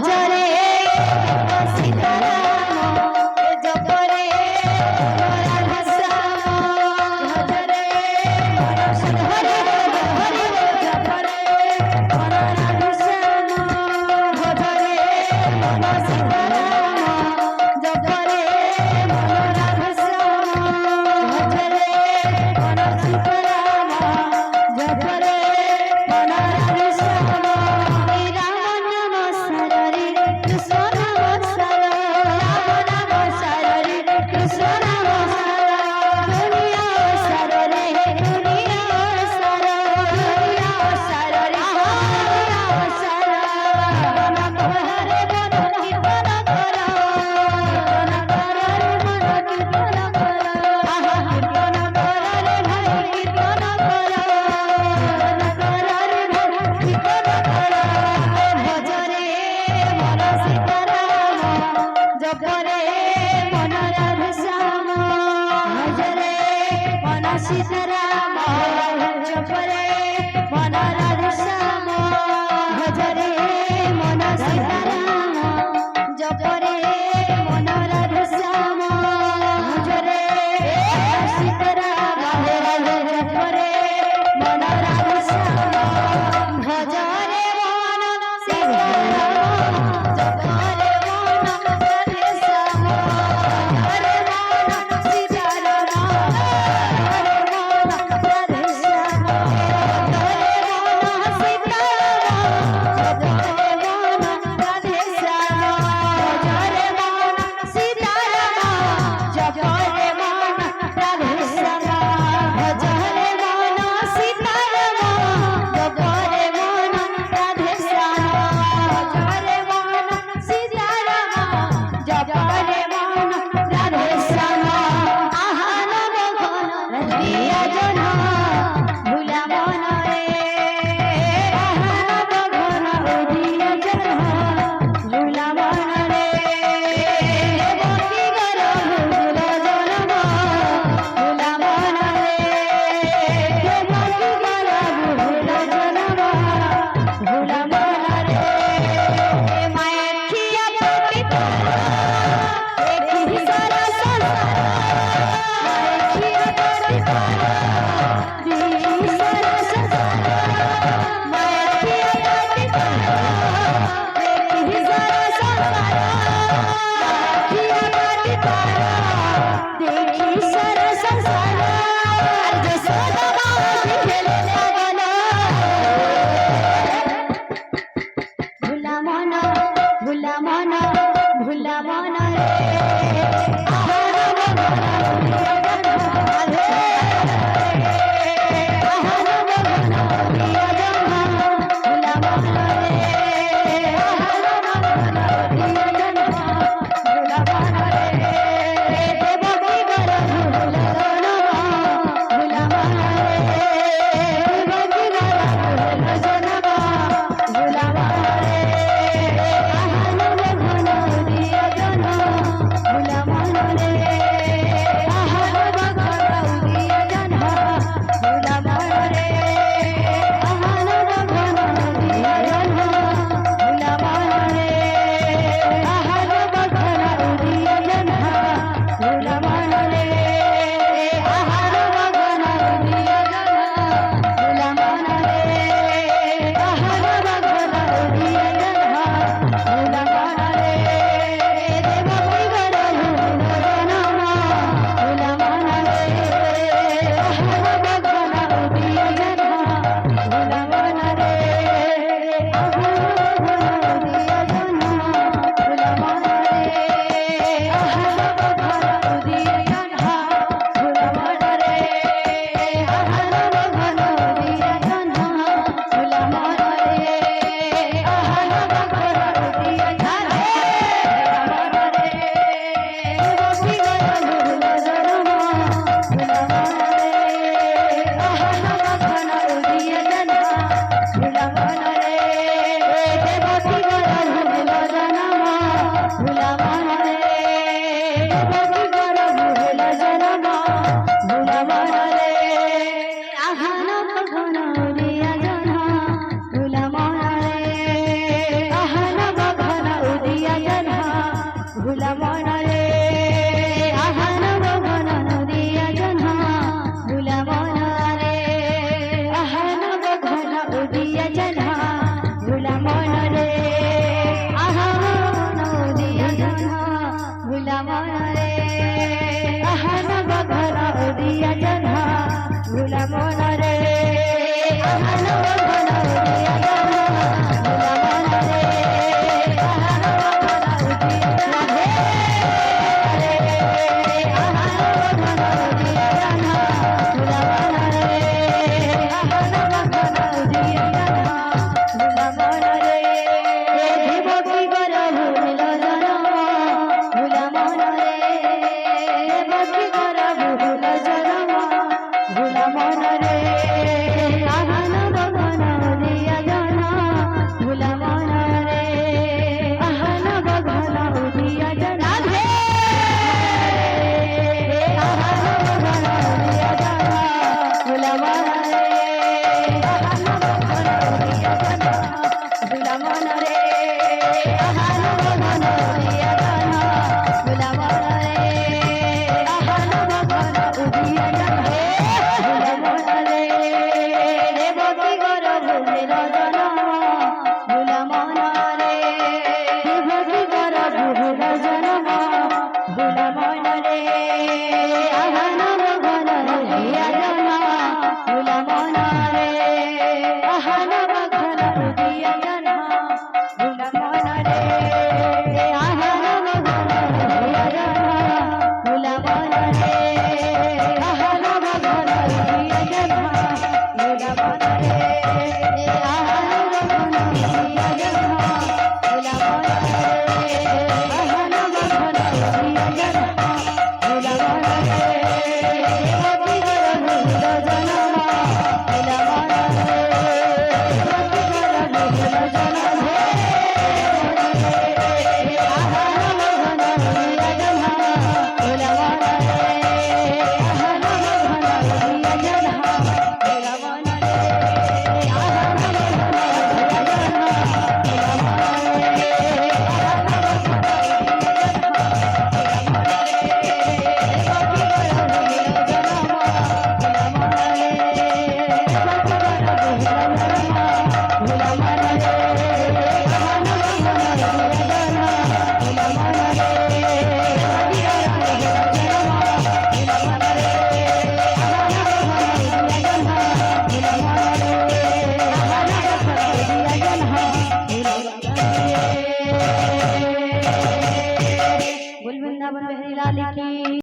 भजरे सीताराम जपरे राधा श्याम भजरे हरे हरे जपरे राधा श्याम भजरे सीताराम जपरे राधा श्याम भजरे सीताराम जपरे राधा श्याम राम नाम सररे कृष्ण नाम सर राम नाम सररे कृष्ण नाम सर दुनिया सररे दुनिया सर दुनिया सररे दुनिया सर मन हरे मन कीर्तन कर कीर्तन कर रे मन कीर्तन कर आहा कीर्तन कर रे भाई कीर्तन कर कीर्तन कर रे भाई कीर्तन कर भजरे मन सीताराम जपरे मन राधा श्याम भजरे मन सीताराम जपरे मन राधा श्याम भजरे मन सीताराम जपरे मन राधा श्याम भजरे सीताराम जपरे मन राधा श्याम भजरे मन सीताराम जपरे मन राधा श्याम भजरे मन सीताराम जपरे मन राधा श्याम भजरे मन सीताराम जपरे मन राधा श्याम भजरे मन सीताराम जपरे मन राधा श्याम भजरे मन सीताराम जपरे मन राधा श्याम भजरे मन सीताराम जपरे मन राधा श्याम आहान बघन प्रिय जन भुला मन रे आहान बघन प्रिय जन भुला मन रे देवकी गर भुल जन्म भुला मन रे देवकी गर भुल जन्म भुला मन रे मायखिया पतित देखी सारा संसार मायखिया पतित देखी सारा संसार मायखिया पतित देखी सारा संसार मायखिया पतित देखी सारा संसार जसोदा मावशी खेळल्या गण भुला मन